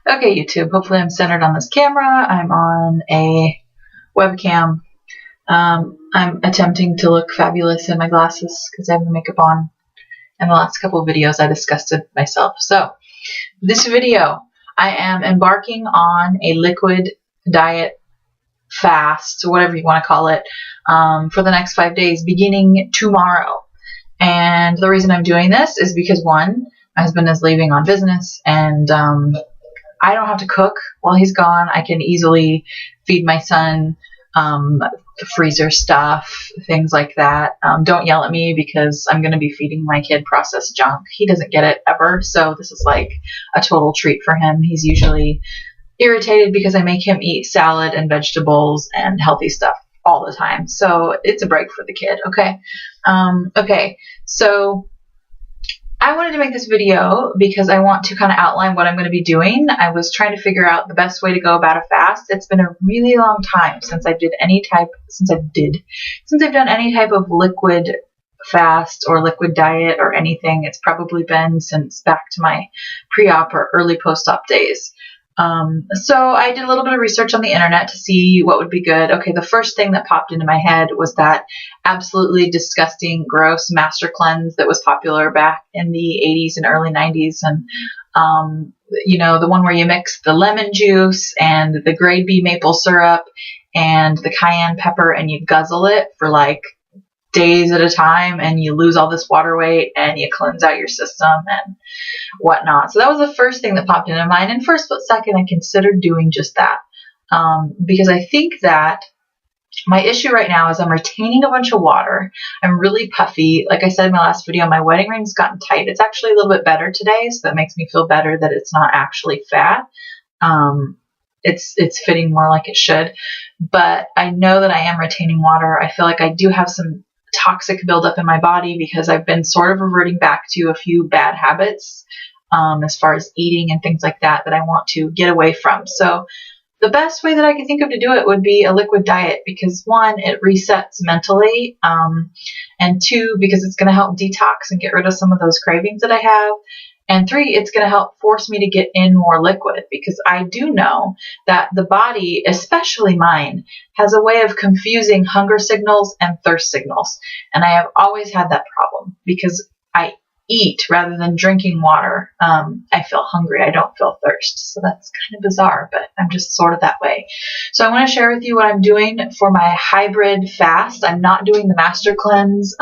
Okay, YouTube, hopefully I'm centered on this camera. I'm on a webcam. I'm attempting to look fabulous in my glasses because I have the makeup on. In the last couple of videos, I discussed it myself. So, this video, I am embarking on a liquid diet fast, whatever you want to call it, for the next 5 days, beginning tomorrow. And the reason I'm doing this is because, one, my husband is leaving on business, and I don't have to cook while he's gone. I can easily feed my son freezer stuff, things like that. Don't yell at me because I'm going to be feeding my kid processed junk. He doesn't get it ever, so this is like a total treat for him. He's usually irritated because I make him eat salad and vegetables and healthy stuff all the time. So it's a break for the kid, okay? Okay, so I wanted to make this video because I want to kind of outline what I'm going to be doing. I was trying to figure out the best way to go about a fast. It's been a really long time since I've done any type of liquid fast or liquid diet or anything. It's probably been since back to my pre-op or early post-op days. So I did a little bit of research on the internet to see what would be good. Okay, the first thing that popped into my head was that absolutely disgusting, gross Master Cleanse that was popular back in the 80s and early 90s. And, the one where you mix the lemon juice and the grade B maple syrup and the cayenne pepper and you guzzle it for like days at a time, and you lose all this water weight and you cleanse out your system and whatnot. So that was the first thing that popped into mind. And for a split second, I considered doing just that because I think that my issue right now is I'm retaining a bunch of water. I'm really puffy. Like I said in my last video, my wedding ring's gotten tight. It's actually a little bit better today, so that makes me feel better that it's not actually fat. It's fitting more like it should. But I know that I am retaining water. I feel like I do have some toxic buildup in my body because I've been sort of reverting back to a few bad habits as far as eating and things like that I want to get away from. So the best way that I can think of to do it would be a liquid diet because, one, it resets mentally, and two, because it's going to help detox and get rid of some of those cravings that I have. And three, it's going to help force me to get in more liquid because I do know that the body, especially mine, has a way of confusing hunger signals and thirst signals. And I have always had that problem because I eat rather than drinking water. I feel hungry. I don't feel thirst. So that's kind of bizarre, but I'm just sort of that way. So I want to share with you what I'm doing for my hybrid fast. I'm not doing the Master Cleanse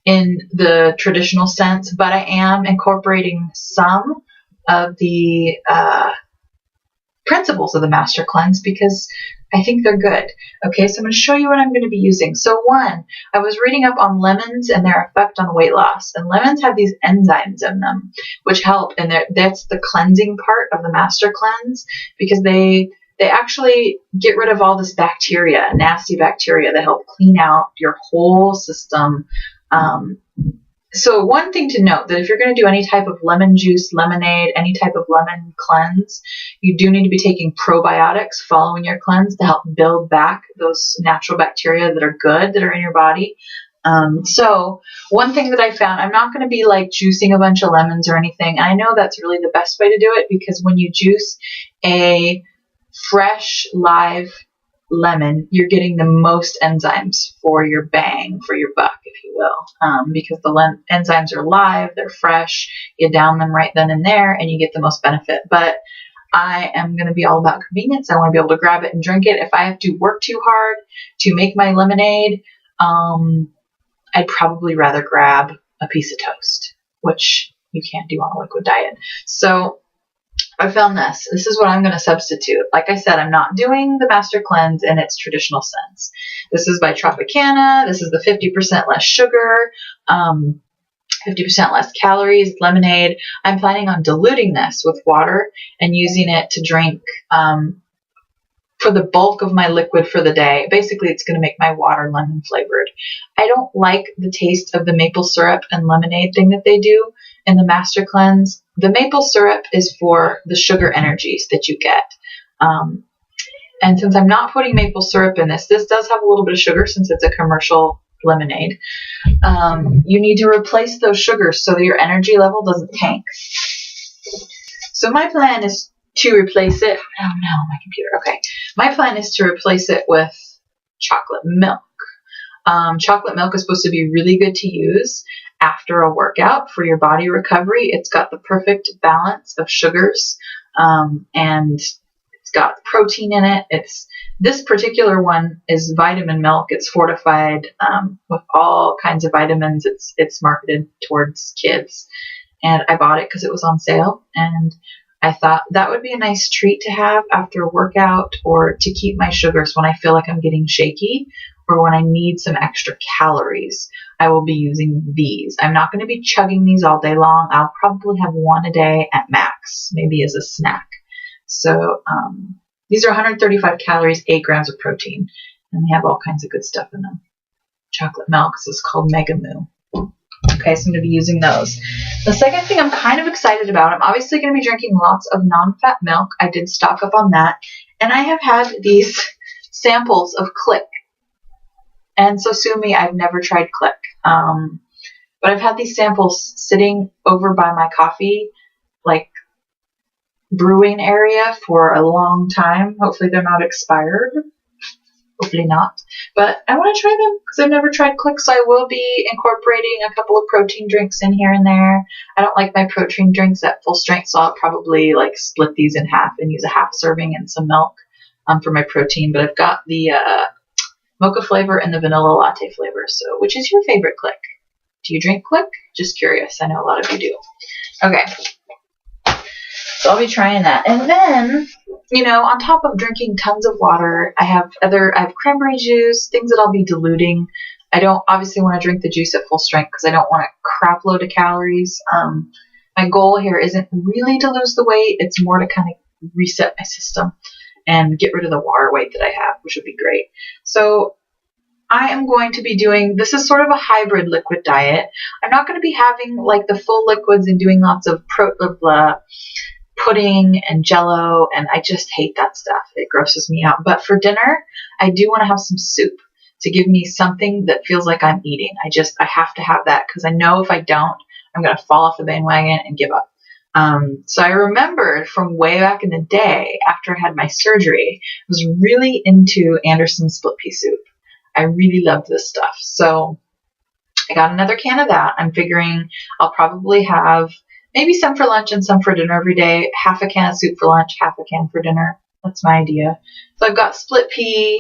in the traditional sense, but I am incorporating some of the principles of the Master Cleanse because I think they're good. Okay, so I'm going to show you what I'm going to be using. So one, I was reading up on lemons and their effect on weight loss. And lemons have these enzymes in them, which help. And that's the cleansing part of the Master Cleanse because they actually get rid of all this bacteria, nasty bacteria that help clean out your whole system. So one thing to note, that if you're going to do any type of lemon juice, lemonade, any type of lemon cleanse, you do need to be taking probiotics following your cleanse to help build back those natural bacteria that are good, that are in your body. So one thing that I found, I'm not going to be like juicing a bunch of lemons or anything. And I know that's really the best way to do it because when you juice a fresh, live lemon, you're getting the most enzymes for your bang, for your buck, if you will, because the enzymes are live, they're fresh, you down them right then and there, and you get the most benefit. But I am going to be all about convenience. I want to be able to grab it and drink it. If I have to work too hard to make my lemonade, I'd probably rather grab a piece of toast, which you can't do on a liquid diet. So I found this. This is what I'm going to substitute. Like I said, I'm not doing the Master Cleanse in its traditional sense. This is by Tropicana. This is the 50% less sugar, 50% less calories lemonade. I'm planning on diluting this with water and using it to drink for the bulk of my liquid for the day. Basically, it's going to make my water lemon flavored. I don't like the taste of the maple syrup and lemonade thing that they do in the Master Cleanse. The maple syrup is for the sugar energies that you get. And since I'm not putting maple syrup in this does have a little bit of sugar since it's a commercial lemonade. You need to replace those sugars so that your energy level doesn't tank. So my plan is to replace it. Oh no, my computer. Okay. My plan is to replace it with chocolate milk. Chocolate milk is supposed to be really good to use after a workout for your body recovery. It's got the perfect balance of sugars, and it's got protein in it. This particular one is vitamin milk. It's fortified with all kinds of vitamins. It's marketed towards kids, and I bought it because it was on sale, and I thought that would be a nice treat to have after a workout, or to keep my sugars when I feel like I'm getting shaky, or when I need some extra calories. I will be using these. I'm not going to be chugging these all day long. I'll probably have one a day at max, maybe as a snack. So these are 135 calories, 8 grams of protein, and they have all kinds of good stuff in them. Chocolate milk, so it's called Mega Moo. Okay, so I'm going to be using those. The second thing I'm kind of excited about, I'm obviously going to be drinking lots of non-fat milk. I did stock up on that. And I have had these samples of Click. And so sue me, I've never tried Click. But I've had these samples sitting over by my coffee, like, brewing area for a long time. Hopefully they're not expired. Hopefully not. But I want to try them because I've never tried Click, so I will be incorporating a couple of protein drinks in here and there. I don't like my protein drinks at full strength, so I'll probably like split these in half and use a half serving and some milk for my protein. But I've got the mocha flavor and the vanilla latte flavor. So which is your favorite Click? Do you drink Click? Just curious. I know a lot of you do. Okay. So I'll be trying that. And then, on top of drinking tons of water, I have cranberry juice, things that I'll be diluting. I don't obviously want to drink the juice at full strength because I don't want a crap load of calories. My goal here isn't really to lose the weight. It's more to kind of reset my system and get rid of the water weight that I have, which would be great. So I am going to be doing, this is sort of a hybrid liquid diet. I'm not going to be having like the full liquids and doing lots of pudding and jello, and I just hate that stuff. It grosses me out. But for dinner, I do want to have some soup to give me something that feels like I'm eating. I have to have that because I know if I don't, I'm going to fall off the bandwagon and give up. So I remembered from way back in the day after I had my surgery, I was really into Anderson split pea soup. I really loved this stuff. So I got another can of that. I'm figuring I'll probably have maybe some for lunch and some for dinner every day. Half a can of soup for lunch, half a can for dinner. That's my idea. So I've got split pea.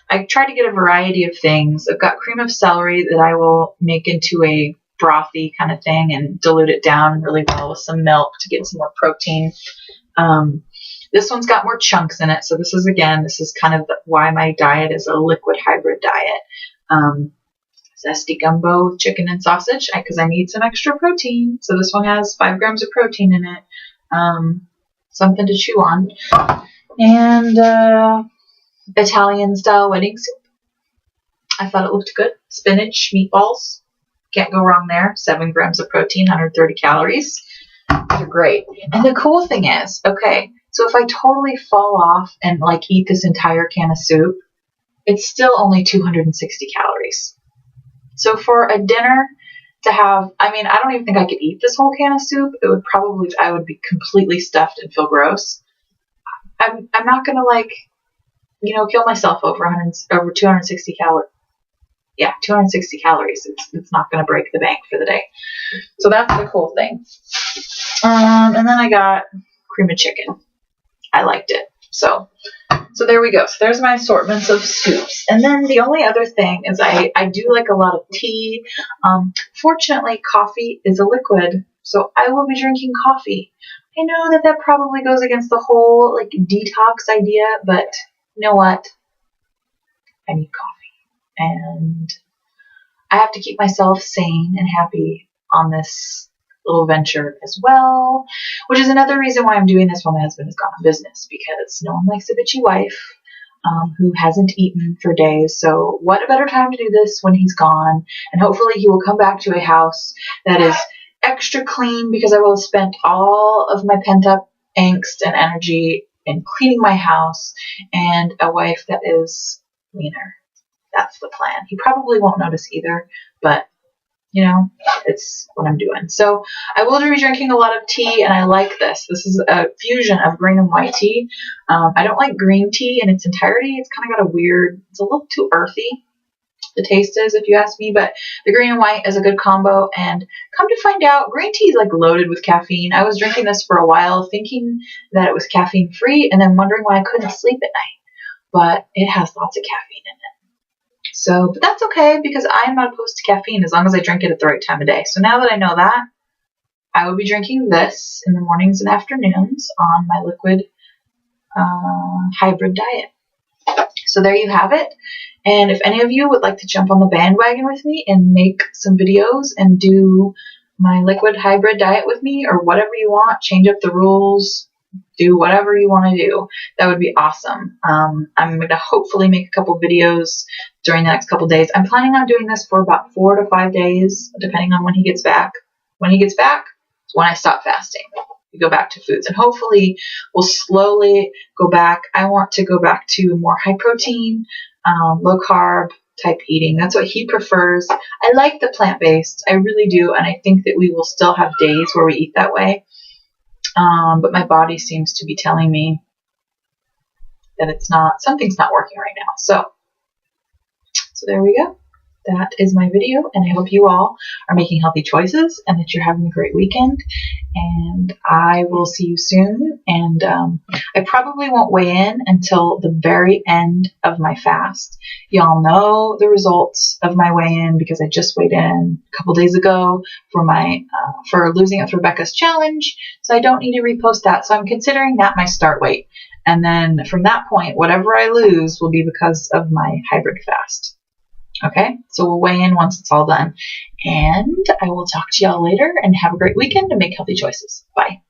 I try to get a variety of things. I've got cream of celery that I will make into a brothy kind of thing and dilute it down really well with some milk to get some more protein. This one's got more chunks in it. So this is kind of why my diet is a liquid hybrid diet. Zesty gumbo with chicken and sausage because I need some extra protein. So this one has 5 grams of protein in it. Something to chew on. And Italian style wedding soup. I thought it looked good. Spinach, meatballs. Can't go wrong there. 7 grams of protein, 130 calories. They're great. And the cool thing is, okay, so if I totally fall off and like eat this entire can of soup, it's still only 260 calories. So for a dinner to have, I don't even think I could eat this whole can of soup. I would be completely stuffed and feel gross. I'm not going to kill myself over 260 calories. Yeah, 260 calories. It's not going to break the bank for the day. So that's the cool thing. And then I got cream of chicken. I liked it. So there we go. So there's my assortments of soups. And then the only other thing is I do like a lot of tea. Fortunately, coffee is a liquid, so I will be drinking coffee. I know that probably goes against the whole like detox idea, but you know what? I need coffee. And I have to keep myself sane and happy on this little venture as well, which is another reason why I'm doing this while my husband has gone on business, because no one likes a bitchy wife who hasn't eaten for days. So what a better time to do this when he's gone, and hopefully he will come back to a house that is extra clean, because I will have spent all of my pent up angst and energy in cleaning my house, and a wife that is leaner. That's the plan. He probably won't notice either, but You know, it's what I'm doing. So I will be drinking a lot of tea, and I like this. This is a fusion of green and white tea. I don't like green tea in its entirety. It's kind of got a weird, it's a little too earthy, the taste is, if you ask me, but the green and white is a good combo. And come to find out, green tea is like loaded with caffeine. I was drinking this for a while thinking that it was caffeine free and then wondering why I couldn't sleep at night. But it has lots of caffeine in it. So, but that's okay because I'm not opposed to caffeine as long as I drink it at the right time of day. So now that I know that, I will be drinking this in the mornings and afternoons on my liquid hybrid diet. So there you have it. And if any of you would like to jump on the bandwagon with me and make some videos and do my liquid hybrid diet with me or whatever you want, change up the rules, do whatever you want to do, that would be awesome. I'm going to hopefully make a couple videos during the next couple days. I'm planning on doing this for about 4 to 5 days, depending on when he gets back. When he gets back is when I stop fasting. We go back to foods, and hopefully we'll slowly go back. I want to go back to more high protein, low carb type eating. That's what he prefers. I like the plant-based. I really do, and I think that we will still have days where we eat that way. But my body seems to be telling me that something's not working right now. So there we go. That is my video, and I hope you all are making healthy choices and that you're having a great weekend. And I will see you soon. And I probably won't weigh in until the very end of my fast. Y'all know the results of my weigh-in because I just weighed in a couple days ago for my for losing it with Rebecca's challenge. So I don't need to repost that. So I'm considering that my start weight. And then from that point, whatever I lose will be because of my hybrid fast. Okay, so we'll weigh in once it's all done. And I will talk to y'all later, and have a great weekend and make healthy choices. Bye.